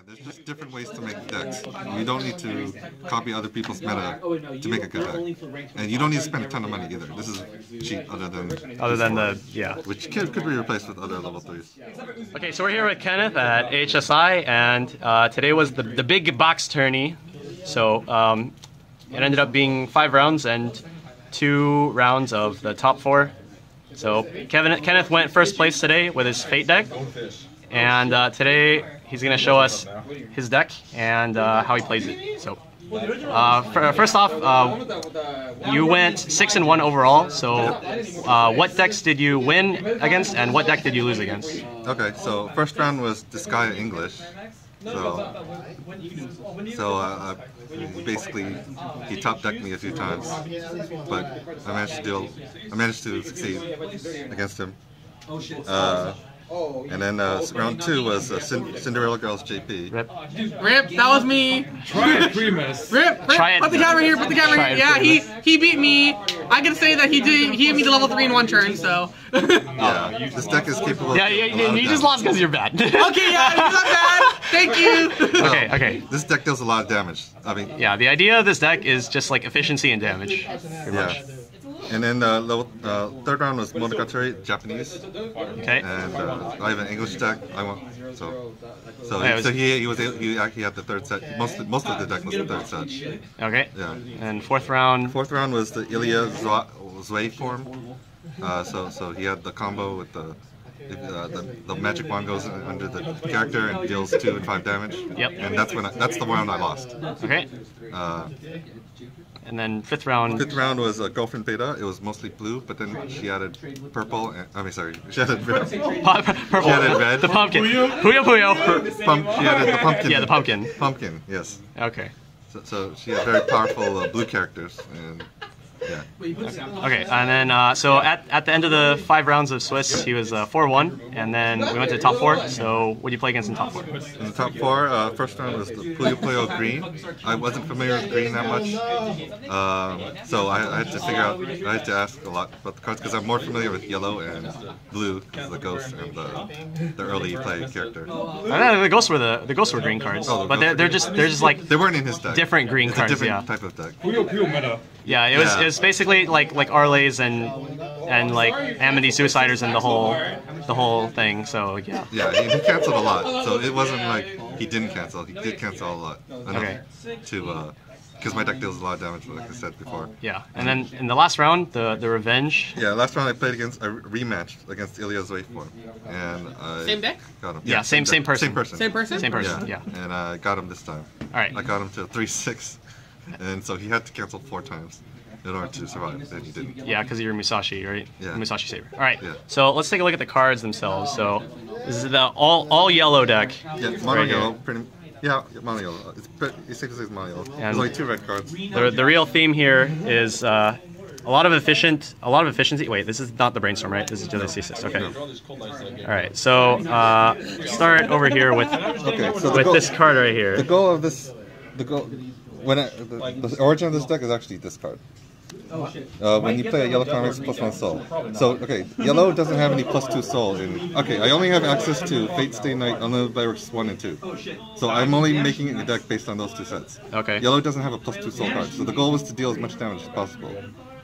there's just different ways to make decks. You don't need to copy other people's meta to make a good deck. And you don't need to spend a ton of money either. This is cheap other than the which could be replaced with other level 3s. Okay, so we're here with Kenneth at HSI, and today was the big box tourney. So it ended up being 5 rounds and 2 rounds of the top 4. So Kenneth went first place today with his Fate deck, and today he's going to show us his deck and how he plays it. So first off, you went 6-1 overall. So what decks did you win against, and what deck did you lose against? Okay, so first round was Disgaea English. Basically he top decked me a few times, but I managed to succeed against him. And then round 2 was Cinderella Girls JP. Rip, that was me. Try it, Primus. Rip, put the camera here. Put the camera here. Yeah, he beat me. I can say that he hit me to level 3 in 1 turn. So. Yeah, this deck is capable. Yeah, you just lost because you're bad. Okay, yeah, you're not bad. Thank you. Okay. This deck does a lot of damage. I mean. Yeah, the idea of this deck is just like efficiency and damage. Yeah. And then third round was Monogatari Japanese. Okay. And I have an English deck. He had the third set. Most of the deck was the third set. Okay. Yeah. And fourth round. Fourth round was the Ilya Zwei form. So he had the combo with the magic wand goes under the character and deals 2 and 5 damage. Yep. And that's the round I lost. Okay. And then fifth round. Fifth round was Girlfriend Beta. It was mostly blue, but then she added purple. She added red. Purple. She added red. The pumpkin. Puyo. She added the pumpkin. Yeah, the pumpkin. Pumpkin. Yes. Okay. So she had very powerful blue characters, and yeah. Okay, and then so at the end of the 5 rounds of Swiss, he was 4-1, and then we went to the top 4. So what did you play against in top 4? In the top 4, first round was the Puyo Green. I wasn't familiar with green that much, so I had to figure out. I had to ask a lot about the cards because I'm more familiar with yellow and blue because the ghost and the early play character. The ghosts were green cards, but they're just like they weren't in his deck. Different green cards, different type of deck. Puyo meta. Yeah, it was basically like Arlays and like Amity Suiciders and the whole thing. So yeah. Yeah, he canceled a lot. So it wasn't like he didn't cancel. He did cancel a lot. Okay. Because my deck deals a lot of damage, like I said before. Yeah, and then in the last round, the Revenge. Yeah, last round I rematched against Ilya Zwei form, and I Same deck? got him. Yeah, same person. Same person. Yeah. And I got him this time. All right. I got him to 3-6, and so he had to cancel 4 times in order to survive, and he didn't. Yeah, because you're Musashi, right? Yeah. Musashi Saber. All right. Yeah. So let's take a look at the cards themselves. So this is the all yellow deck. Yeah, mono yellow. Yeah, mono yellow. It's basically mono yellow. There's only 2 red cards. The real theme here is a lot of efficiency. Wait, this is not the brainstorm, right? This is just the thesis. Okay. No. All right. So start over here with this card right here. The goal of this, the origin of this deck is actually this card. When you play a yellow card, makes +1 soul. So, okay, yellow doesn't have any +2 soul. I only have access to Fate Stay Night on the Lyrics 1 and 2. So I'm only making a deck based on those 2 sets. Okay. Yellow doesn't have a +2 soul card. So the goal was to deal as much damage as possible.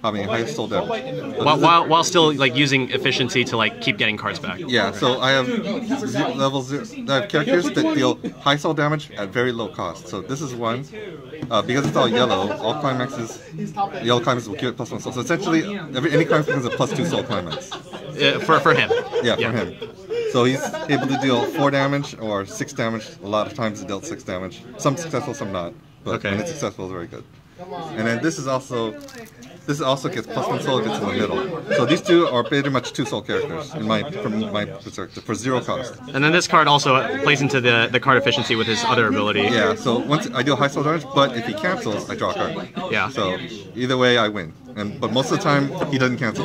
I mean, highest soul damage. While still like using efficiency to like keep getting cards back. Yeah, so I have level 0. I have characters that deal high soul damage at very low cost. So this is one. Because it's all yellow, all climaxes, yellow climaxes will give it +1 soul. So essentially, any climax becomes a +2 soul climax. For him. Yeah, for him. So he's able to deal 4 damage or 6 damage. A lot of times he dealt 6 damage. Some successful, some not. But when it's successful, it's very good. And then this also gets +1 soul if it's in the middle. So these 2 are pretty much 2 soul characters from my perspective for 0 cost. And then this card also plays into the card efficiency with his other ability. Yeah. So once I deal high soul damage, but if he cancels, I draw a card. Yeah. So either way, I win. But most of the time he doesn't cancel.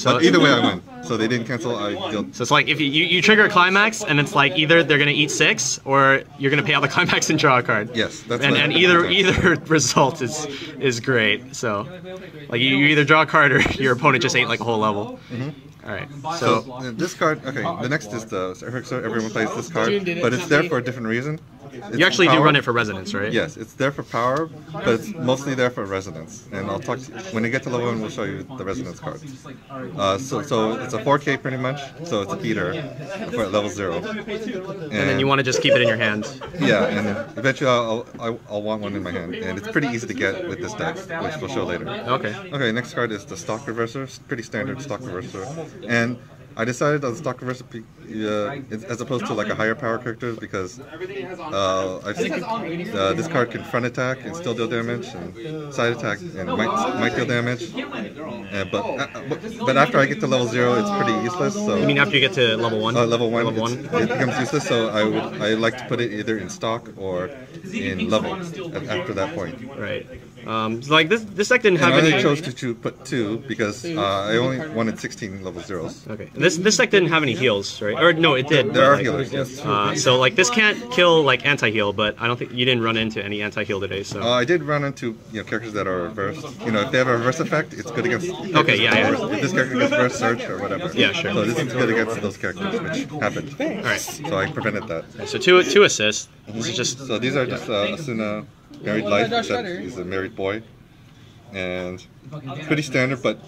But either way, I win. So they didn't cancel. I deal. So it's like if you trigger a climax, and it's like either they're gonna eat 6 or you're gonna pay out the climax and draw a card. Yes. And either result is great. So like you either draw a card or your opponent just ate like a whole level. All right. So this card. Okay. The next is everyone plays this card, but it's there for a different reason. You actually do run it for resonance, right? Yes, it's there for power, but it's mostly there for resonance. And I'll talk to you, when I get to level 1, we'll show you the resonance card. So it's a 4K pretty much, so it's a beater for level 0. And then you want to just keep it in your hand. Yeah, and then eventually I'll want one in my hand. And it's pretty easy to get with this deck, which we'll show later. Okay. Okay, next card is the stock reverser. It's pretty standard stock reverser. And I decided on the stock reverser as opposed to like a higher power character because I've seen this card can front attack and still deal damage, and side attack and might deal damage. But after I get to level 0, it's pretty useless. So you mean after you get to level 1? Level 1, it becomes useless. So I like to put it either in stock or in level after that point. Right. So like this deck didn't have any. any. I chose to put 2 because I only wanted 16 level 0s. Okay. This deck didn't have any heals, right? Or no, it did. There are healers, yes. So like this can't kill like anti-heal, but I don't think you didn't run into any anti-heal today. So I did run into characters that are reversed. If they have a reverse effect, it's good against. Okay, yeah. If this character gets reverse search or whatever. Yeah, sure. So this is good against those characters, which happened. All right. So I prevented that. Okay, so two assists. This is just. So these are just Asuna married life, except he's a married boy. And pretty standard, but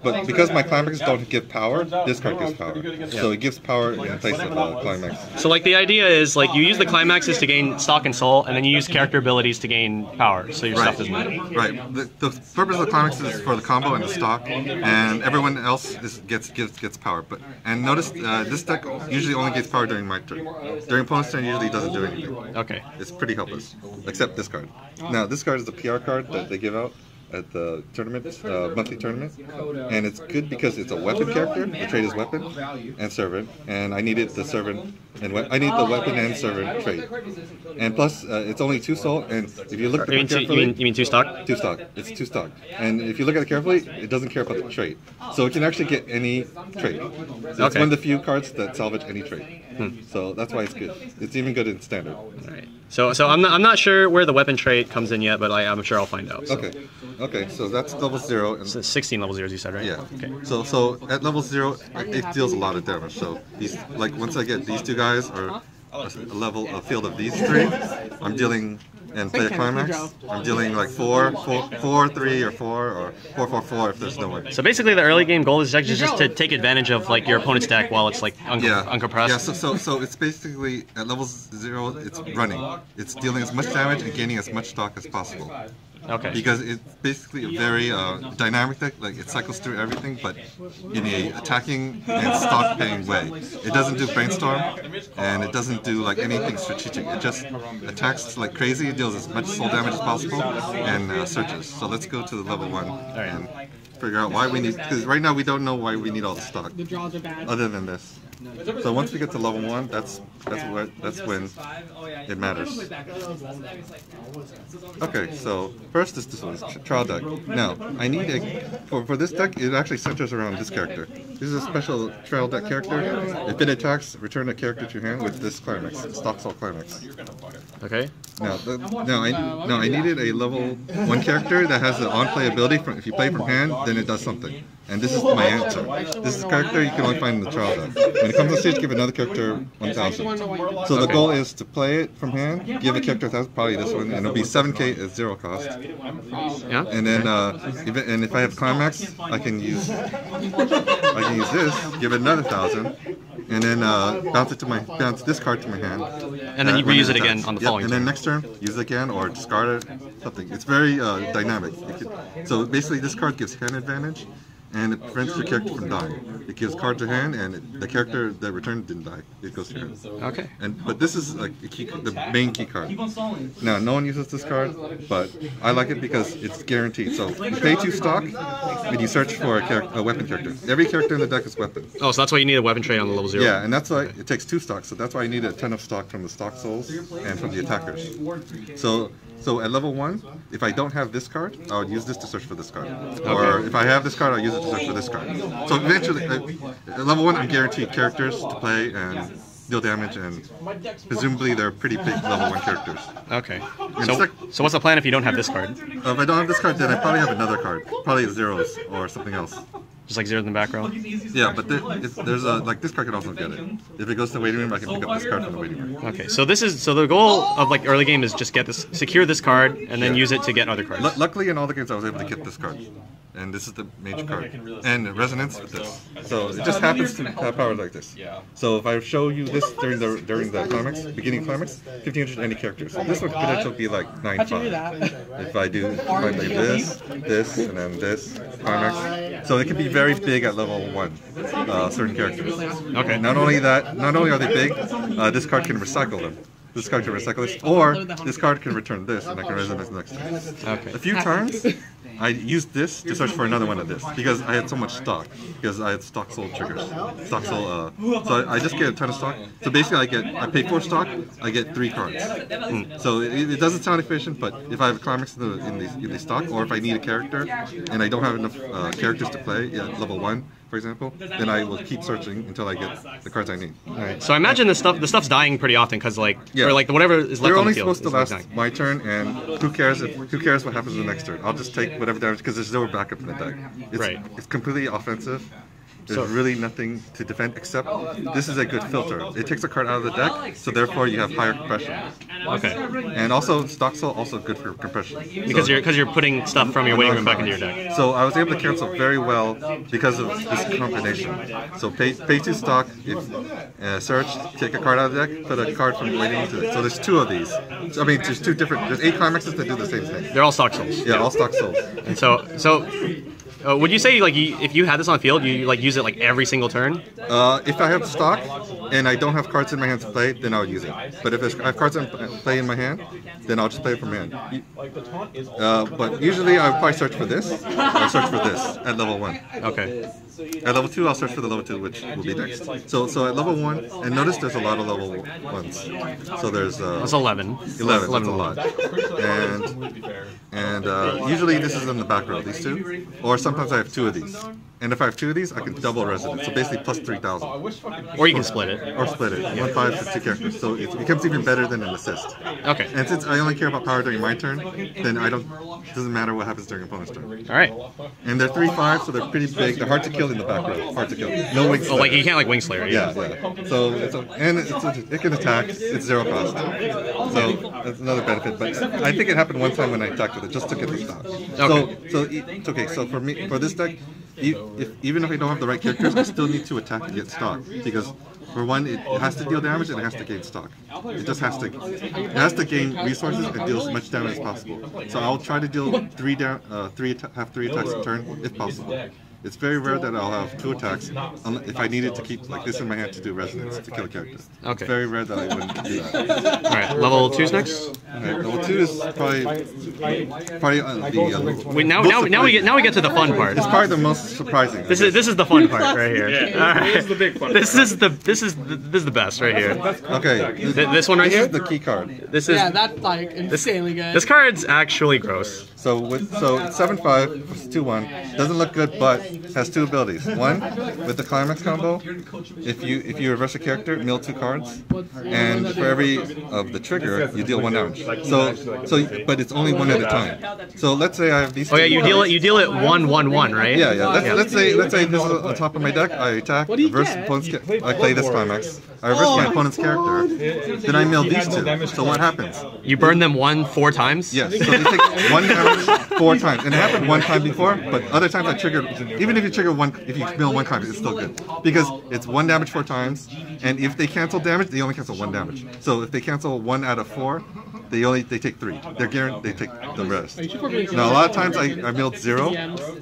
but because my climax don't give power, this card gives power. So it gives power in place of climax. So like the idea is like you use the climaxes to gain stock and soul, and then you use character abilities to gain power. So your stuff doesn't matter. Right. The purpose of the climax is for the combo and the stock, and everyone else gets power. And notice this deck usually only gets power during my turn. During opponent's turn, usually doesn't do anything. Okay. It's pretty helpless, except this card. Now this card is a PR card that they give out at the tournament, monthly tournament, and it's good because it's a weapon character. The trait is weapon and servant, and I needed the servant and I need the weapon and servant trait. And plus, it's only 2 soul, and if you look at it carefully, you mean 2 stock? 2 stock. It's 2 stock, and if you look at it carefully, it doesn't care about the trait, so it can actually get any trait. So it's one of the few cards that salvage any trait. So that's why it's good. It's even good in standard. All right. So I'm not sure where the weapon trait comes in yet, but I'm sure I'll find out. So. Okay. So that's level 0. And so 16 level 0s, you said, right? Yeah. Okay. So at level 0, it deals a lot of damage. So once I get these 2 guys or a field of these 3, I'm dealing. And play a climax, I'm dealing like 4, 3, or 4, or 4, 4, 4 if there's no one. So basically, the early game goal is actually just to take advantage of like your opponent's deck while it's like uncompressed. Yeah. So it's basically at level 0, it's running. It's dealing as much damage and gaining as much stock as possible. Okay. Because it's basically a very dynamic deck. Like it cycles through everything, but in a attacking and stock paying way. It doesn't do brainstorm, and it doesn't do like anything strategic. It just attacks like crazy. It deals as much soul damage as possible and searches. So let's go to the level 1 and figure out why we need. Because right now we don't know why we need all the stock. The draws are bad. Other than this. So once we get to level 1, that's when it matters. Okay, so first is this one, trial deck. Now, I need for this deck, it actually centers around this character. This is a special trial deck character. If it attacks, return a character to your hand with this climax, stock soul climax. Okay. Now I needed a level 1 character that has the on-play ability. If you play from hand, then it does something. And this is my answer. This is a character you can only find in the trial deck. When it comes on stage, give another character 1,000. So the goal is to play it from hand, give a character 1,000, probably this one, and it'll be 7k at 0 cost. Yeah. And then if I have climax, I can use this, give it another 1,000, and then bounce this card to my hand. And then you reuse it again on the following turn. And then next turn, use it again or discard it, something. It's very dynamic. So basically, this card gives hand advantage. And it prevents your character from dying. It gives card to hand, and the character that returned didn't die. It goes to hand. Okay. But this is like the main key card. Now, no one uses this card, but I like it because it's guaranteed. So you pay 2 stock, and you search for a weapon character. Every character in the deck is weapon. Oh, so that's why you need a weapon trait on the level 0. Yeah, and that's why it takes 2 stocks. So that's why I need a ton of stock from the stock souls and from the attackers. So at level 1, if I don't have this card, I would use this to search for this card. Or if I have this card, I'll use it to search for this card. So eventually, at level 1, I'm guaranteed characters to play and deal damage, and presumably they're pretty big level 1 characters. Okay. So what's the plan if you don't have this card? If I don't have this card, then I probably have another card. Probably 0s or something else. Just like zero in the back row? Yeah, but there's a like this card can also get it. If it goes to the waiting room, I can pick up this card from the waiting room. Okay, so the goal of like early game is just secure this card and then use it to get other cards. Luckily, in all the games, I was able to get this card, and this is the major card, and resonance with this. So it just happens to have power like this. So if I show you this during the climax, beginning climax, 1500 any character. So this would potentially be like 9-5. If I play this, and then this climax. So it can be very big at level 1, certain characters. Okay. Not only are they big, this card can recycle them. This card can recycle this, or this card can return this, and I can resonate next turn. Okay. A few times, I used this to search for another one of this, because I had so much stock, because I had stock sold triggers. So I just get a ton of stock. So basically I pay 4 stock, I get 3 cards. So it doesn't sound efficient, but if I have a climax in the stock, or if I need a character, and I don't have enough characters to play at level 1, for example, then I will keep searching until I get the cards I need. Right. So I imagine the stuff's dying pretty often because or like whatever is left on the field. They're only supposed to last my turn, and who cares what happens in the next turn? I'll just take whatever damage because there's no backup in the deck. It's completely offensive. There's really nothing to defend except this is a good filter. It takes a card out of the deck, so therefore you have higher compression. Okay. And also stock soul also good for compression. Because you're putting stuff from your waiting room back into your deck. So I was able to cancel very well because of this combination. So pay 2 stock, search, take a card out of the deck, put a card from your waiting room to the deck. So there's 2 of these. So, I mean, there's 8 climaxes that do the same thing. They're all stock souls. Yeah, all stock souls. And so would you say like if you had this on the field, you like use it like every single turn? If I have stock and I don't have cards in my hand to play, then I'll use it. But if I have cards in play in my hand, then I'll just play it from hand. But usually I would probably search for this or search for this at level 1. Okay. At level 2, I'll search for the level 2, which will be next. So at level 1, and notice there's a lot of level 1s. So there's that's 11. 11. That's a lot. And usually this is in the back row, these 2, or sometimes I have 2 of these. And if I have 2 of these, I can double resonance. So basically plus 3,000. Or you can split it. Or split it. 1-5 for 2 characters. So it becomes even better than an assist. Okay. And since I only care about power during my turn, then it doesn't matter what happens during opponent's turn. All right. And they're 3/5, so they're pretty big. They're hard to kill in the back row. Hard to kill. No wing slayer. Oh, like you can't like wing slayer. Yeah. So it can attack. It's 0 cost. So that's another benefit. But I think it happened one time when I attacked with it, just to get the stop. Okay. So it's okay. So for this deck, even if I don't have the right characters, I still need to attack to get stock, because for one, it has to deal damage and it has to gain stock. It has to gain resources and deal as much damage as possible. So I'll try to deal 3 attacks a turn if possible. It's very rare that I'll have 2 attacks if I needed to keep like this in my hand to do resonance to kill a character. Okay. It's very rare that I wouldn't do that. All right, level 2's next. Okay, level 2 is probably now we get to the fun part. It's probably the most surprising. This is the fun part right here. All right. This is the big part. This is the best right here. Okay. This one right here. This is the key card. That's like insanely good. This card's actually gross. So it's 7/5, it's 2/1. Doesn't look good, but has 2 abilities. One, with the climax combo, if you reverse a character, mill 2 cards, and for every of the trigger, you deal 1 damage. But it's only 1 at a time. So let's say I have these. Oh yeah, you deal it 1/1/1, right? Yeah. Let's say this is on top of my deck. I attack, reverse opponent's. I play this climax. I reverse my opponent's character. Then I mill these 2. So what happens? You burn them 4 times? Yes. So they take 1 damage 4 times, and it happened 1 time before. But other times I triggered. Even if you trigger 1, if you mill 1 card, it's still good because it's 1 damage 4 times. And if they cancel damage, they only cancel 1 damage. So if they cancel 1 out of 4, they take 3. They're guaranteed they take the rest. Now a lot of times I milled 0,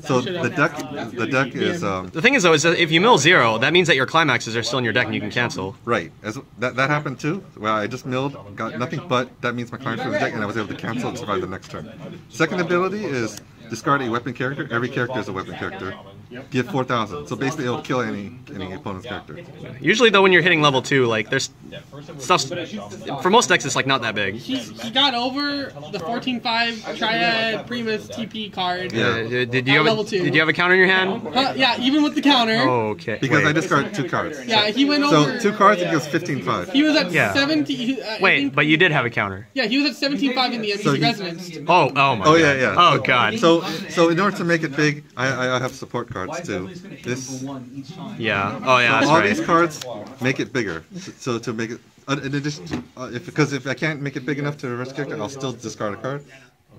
so the deck is. The thing is though, is that if you mill 0, that means that your climaxes are still in your deck and you can cancel. Right. That happened too. Where I just milled, got nothing, but that means my climax was in the deck, and I was able to cancel and survive the next turn. Second ability is discard a weapon character. Every character is a weapon character. Give 4,000. So basically, it'll kill any opponent's character. Usually, though, when you're hitting level 2, like there's stuff. For most decks, it's like not that big. He got over the 14/5 Triad Primus TP card. Yeah. Did you have a counter in your hand? Yeah, even with the counter. Okay. Because I discarded 2 cards. Yeah, he went over. So 2 cards, it gives 15/5. He was at 17. Wait, but you did have a counter. Yeah, he was at 17/5 in the end. So he resonanced. Oh my. Oh yeah. Oh god. So in order to make it big, I have support cards. cards too. This. Yeah. Oh yeah, So that's all right. these cards make it bigger. So to make it, in addition, because if I can't make it big enough to reverse character, I'll still discard a card,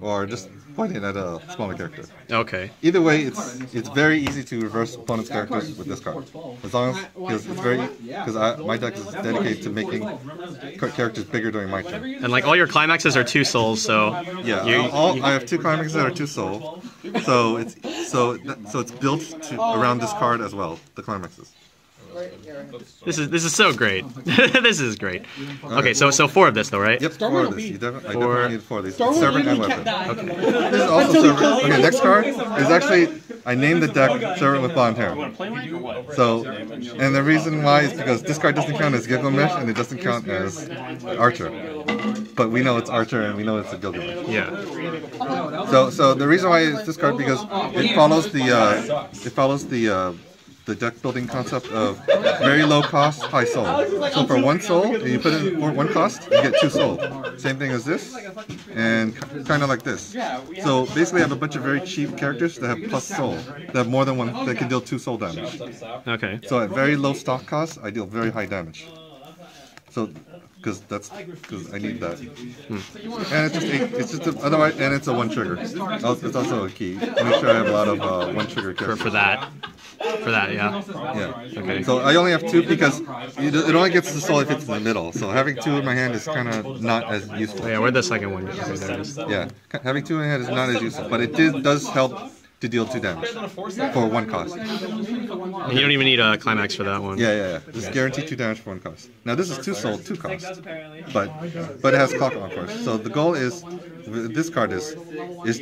or just point it at a smaller character. Okay. Either way, it's very easy to reverse opponent's characters with this card. As long as because my deck is dedicated to making characters bigger during my turn. And like all your climaxes are 2 souls, so Yeah, I have 2 climaxes that are 2 soul, so it's built around this card as well. The climaxes. this is so great. This is great. Okay, so 4 of this though, right? Yep, 4 of this. I definitely need 4 of these. Servant and will be weapon. kept Okay. This is also servant. Okay, next card is actually I named the deck Servant with Blonde Hair. So, and the reason why is because this card doesn't count as Gilgamesh and it doesn't count as Archer. But we know it's Archer and we know it's a Gilgamesh. Yeah. So the reason why it's this card because it follows the deck building concept of very low cost, high soul. So for 1 soul, and you put in for 1 cost, you get 2 soul. Same thing as this, and kind of like this. So basically, I have a bunch of very cheap characters that have plus soul, that have more than 1, that can deal 2 soul damage. Okay. So at very low stock cost, I deal very high damage. So. Because I need that, and otherwise, and it's a 1 trigger. It's also a key. Make sure I have a lot of 1 trigger characters. For that, yeah. Yeah. Okay. So I only have 2 because it only gets the soul if it's in the middle. So having 2 in my hand is kind of not as useful. Oh, yeah, where'd the second one go? Okay, there it is. Yeah, having 2 in my hand is not as useful, but it does help to deal 2 damage for 1 cost. And you don't even need a climax for that one. Yeah. It's guaranteed 2 damage for 1 cost. Now this is 2 soul, 2 cost, but it has clock on course. So the goal is, this card is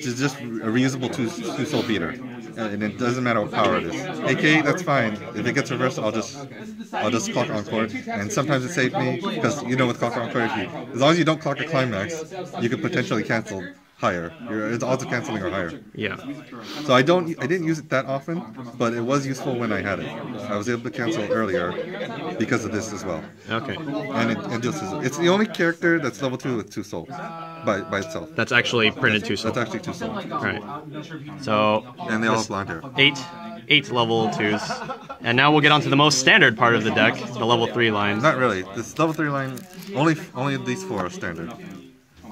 to just a reusable 2 soul beater, and it doesn't matter what power it is. AK, that's fine. If it gets reversed, I'll just clock on court, and sometimes it saves me because with clock on court, as long as you don't clock a climax, you could potentially cancel higher. Its odds of canceling are higher. Yeah. So I didn't use it that often, but it was useful when I had it. I was able to cancel it earlier because of this as well. Okay. And it's the only character that's level 2 with 2 soul by itself. That's actually printed 2 soul. That's actually 2 soul. Right. So. And they all have blonde hair. 8 level 2s. And now we'll get on to the most standard part of the deck, the level 3 line. Not really. This level 3 line, only these 4 are standard.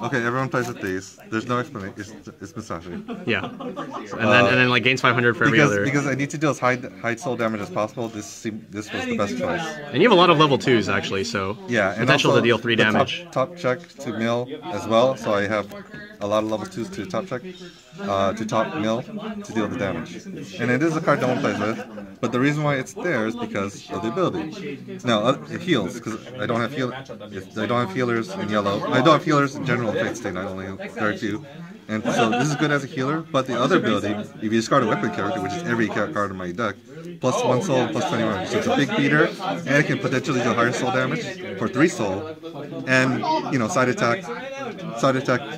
Okay, everyone plays with these. There's no explanation. It's Musashi. Yeah. And then like gains 500 for every other. Because I need to deal as high soul damage as possible. This was the best choice. And you have a lot of level 2s actually, so yeah, and potential also to deal 3 damage. Top check to mill as well. So I have a lot of level 2s to top check, to top mill to deal the damage. And it is a card no one plays with. But the reason why it's there is because of the ability. Now it heals because I don't have healers in yellow. I don't have healers in general in Fate State. I only have very few. And so this is good as a healer, but the other ability, if you discard a weapon character, which is every card in my deck, plus 1 soul, plus 21. So it's a big beater, and it can potentially do higher soul damage for 3 soul, and side attack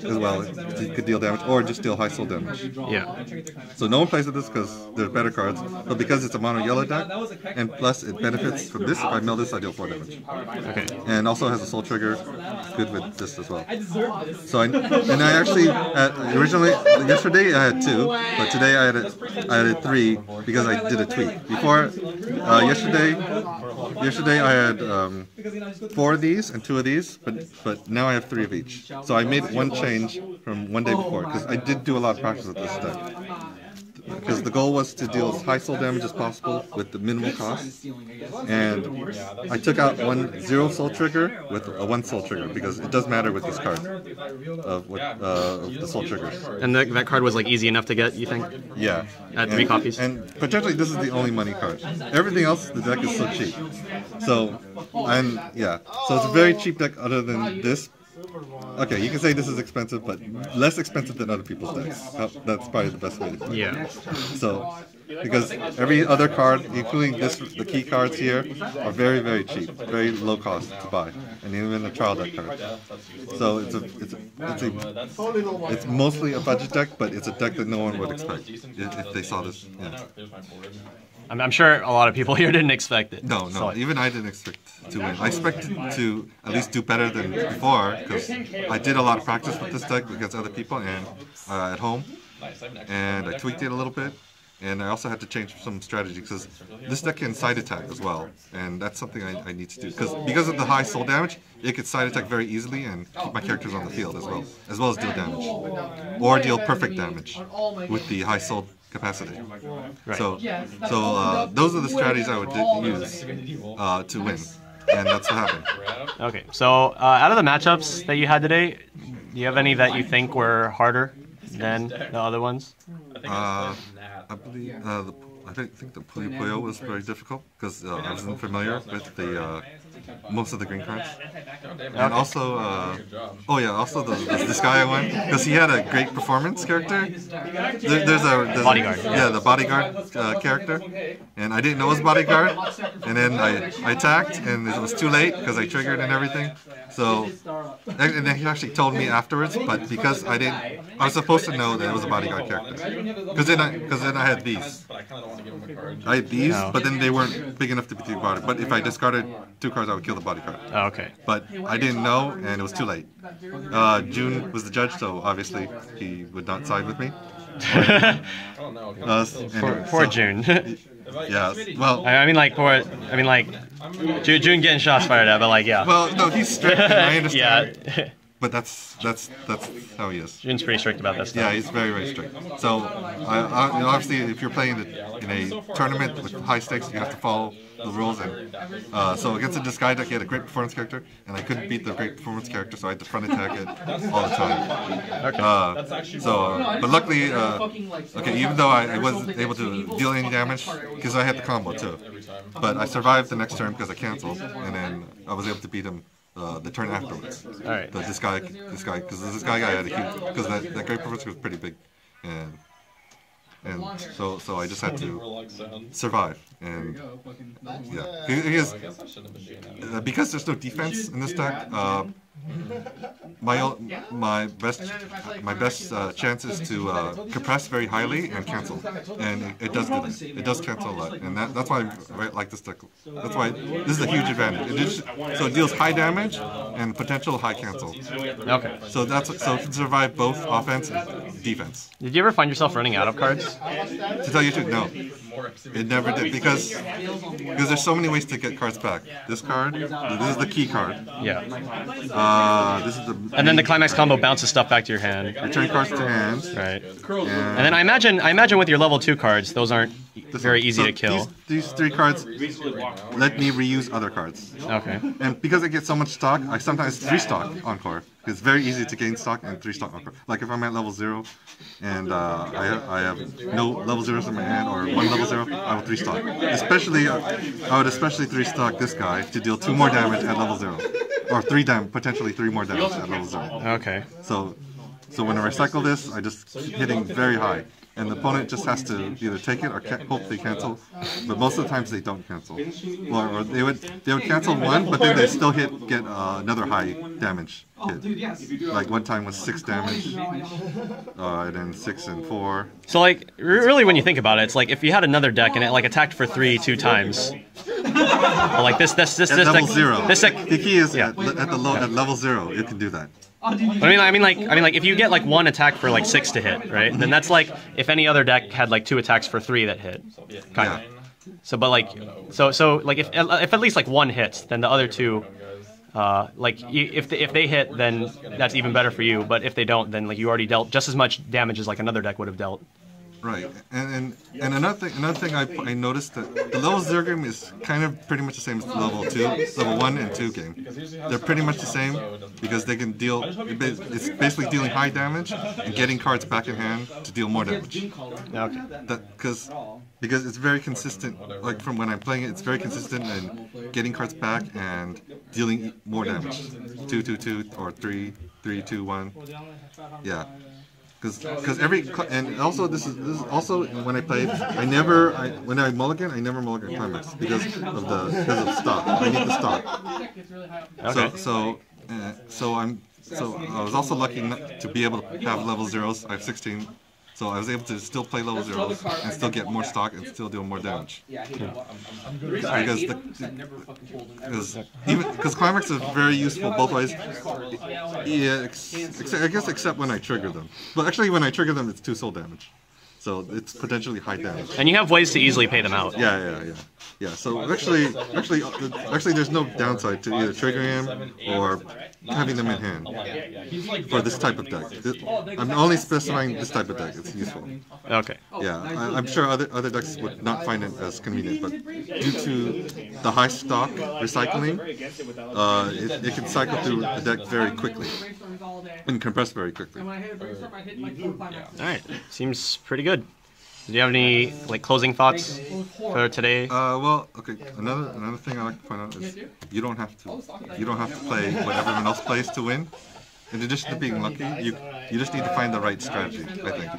as well. You could deal damage, or just deal high soul damage. Yeah. So no one plays with this because there's better cards, but because it's a mono yellow deck, and plus it benefits from this. If I mill this, I deal 4 damage. Okay. And also has a soul trigger, good with this as well. So I actually originally yesterday I had 2, but today I had 3 because I did a tweak. Before yesterday I had 4 of these and 2 of these, but now I have 3 of each. So I made 1 change from one day before because I did do a lot of practice with this deck. Because the goal was to deal as high soul damage as possible with the minimal cost, and I took out 1 0 soul trigger with a 1 soul trigger because it does matter with this card of the soul triggers. And that card was like easy enough to get, you think? Yeah. At 3 copies. And potentially this is the only money card. Everything else the deck is so cheap. So it's a very cheap deck other than this. Okay, you can say this is expensive, but less expensive than other people's decks. That's probably the best way to put it. Yeah. So, because every other card, including the key cards here, are very, very cheap, very low cost to buy, and even a trial deck card. So it's mostly a budget deck, but it's a deck that no one would expect if they saw this. Yeah. I'm sure a lot of people here didn't expect it. No, even I didn't expect to win. I expected to at least do better than before because I did a lot of practice with this deck against other people and at home, and I tweaked it a little bit. And I also had to change some strategy because this deck can side attack as well, and that's something I need to do because of the high soul damage, it could side attack very easily and keep my characters on the field as well as deal damage, or deal perfect damage with the high soul capacity. Right. So those are the strategies I would use to win, and that's what happened. Okay, so out of the matchups that you had today, do you have any that you think were harder than the other ones? I believe I think the Puyo Puyo was very difficult because I wasn't familiar with the most of the green cards, and also also this guy I won because he had a great performance character. There's bodyguard. Yeah, the bodyguard character, and I didn't know it was bodyguard, and then I attacked and it was too late because I triggered and everything. So, and then he actually told me afterwards, but because I was supposed to know that it was a bodyguard character. Because then I had these. I had these, but then they weren't big enough to be two bodyguard. But if I discarded 2 cards, I would kill the bodyguard. Oh, okay. But I didn't know, and it was too late. June was the judge, so obviously he would not side with me. Poor June. Yeah, well... June getting shots fired at, but like, yeah. Well, no, he's strict, and I understand. Yeah. But that's how he is. June's pretty strict about this stuff. Yeah, he's very, very strict. So, obviously, if you're playing in a tournament with high stakes, you have to follow the rules. And so against this guy deck, he had a great performance character, and I couldn't beat the great performance character, so I had to front attack it all the time. Okay. But luckily, okay, even though I wasn't able to deal any damage, because I had the combo too, but I survived the next turn because I canceled, and then I was able to beat him the turn afterwards. All right. This guy, because this guy had a huge, because that great performance was pretty big, and so I just had to survive, and yeah, because there's no defense in this deck. My best chance is to compress very highly and cancel, and it does do that. It does cancel a lot, and that's why I like this deck. That's why this is a huge advantage. So it deals high damage and potential high cancel. Okay. So it can survive both offense and defense. Did you ever find yourself running out of cards? To tell you the truth, no. It never did because there's so many ways to get cards back. This card, this is the key card. Yeah. This is the. And then the climax combo bounces stuff back to your hand. Return cards to hand. Right. And then I imagine with your level 2 cards, those aren't very easy to kill. These 3 cards let me reuse other cards. Okay. And because I get so much stock, I sometimes 3-stock Encore. It's very easy to gain stock and 3-stock Encore. Like if I'm at level 0 and I have no level 0s in my hand or 1 level 0, I will 3-stock. I would especially 3-stock this guy to deal 2 more damage at level 0. Or potentially 3 more damage at level 0. Okay. So when I recycle this, I just keep hitting very high. And the opponent just has to either take it or hope they cancel. But most of the times they don't cancel. Or they would cancel 1, but then they still get another high damage hit. Like one time was 6 damage, and then 6 and 4. So like really, when you think about it, it's like if you had another deck and it like attacked for 3 2 times. Like this at level deck, 0. This deck, the key is at level 0, it can do that. I mean, like, if you get like 1 attack for like 6 to hit, right? Then that's like if any other deck had like 2 attacks for 3 that hit, kind of. So, but like, so like if at least like 1 hits, then the other 2, if they hit, then that's even better for you. But if they don't, then like you already dealt just as much damage as like another deck would have dealt. Right, and another thing I noticed that the level 0 game is kind of pretty much the same as level 1 and 2 game. They're pretty much the same because they can deal. It's basically dealing high damage and getting cards back in hand to deal more damage. Okay. Because it's very consistent. Like from when I'm playing it, it's very consistent in getting cards back and dealing more damage. 2 2 2 or 3 3 2 1. Yeah. Because and also this is also when I play when I mulligan I never mulligan climax because of stock. I need the stock. Okay. So I was also lucky to be able to have level 0s. I have 16. So I was able to still play level 0s and still get more stock and still deal more damage. Because climax is very useful both ways. Yeah, I guess except when I trigger them. But actually, when I trigger them, it's 2 soul damage. So it's potentially high damage. And you have ways to easily pay them out. Yeah. So actually, there's no downside to either triggering him or having them in hand for this type of deck. I'm only specifying this type of deck. It's useful. Okay. Yeah, I'm sure other decks would not find it as convenient, but due to the high stock recycling, it can cycle through the deck very quickly and compress very quickly. All right. Seems pretty good. Do you have any closing thoughts for today? Well, okay. Another thing I like to point out is you don't have to play what everyone else plays to win. In addition to being lucky, you just need to find the right strategy, I think.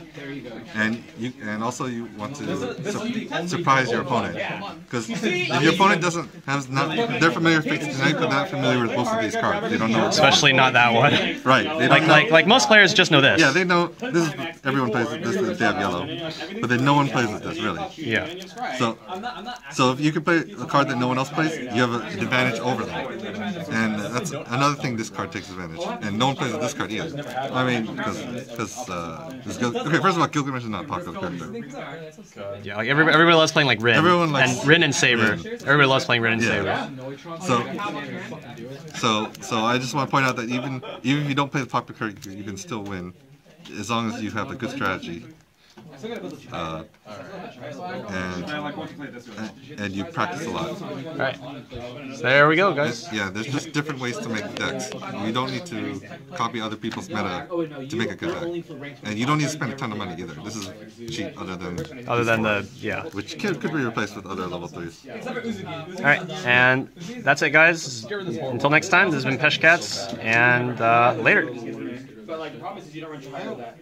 And also you want to surprise your opponent, because if your opponent they're familiar with Fates Tonight, but not familiar with most of these cards. They don't know. Especially not that one. Right. Like most players just know this. Yeah, they know this is everyone plays this if they have yellow, but then no one plays with this really. Yeah. So if you can play a card that no one else plays, you have an advantage over them, and that's another thing this card takes advantage. And no one plays with this card either. I mean, because okay, first of all, Gilgamesh is not a popular character. Yeah, like everybody loves playing like Rin. Everyone likes and Rin and Saber. Rin. Everybody loves playing Rin and Saber. So I just want to point out that even if you don't play the popular character, you can still win, as long as you have a good strategy. And you practice a lot. Alright. So there we go, guys. Yeah, there's just different ways to make decks. You don't need to copy other people's meta to make a good deck. And you don't need to spend a ton of money either. This is cheap other than which could be replaced with other level 3s. Alright, and that's it, guys. Until next time, this has been Peshcats, and later. But the problem is you don't run too high with that.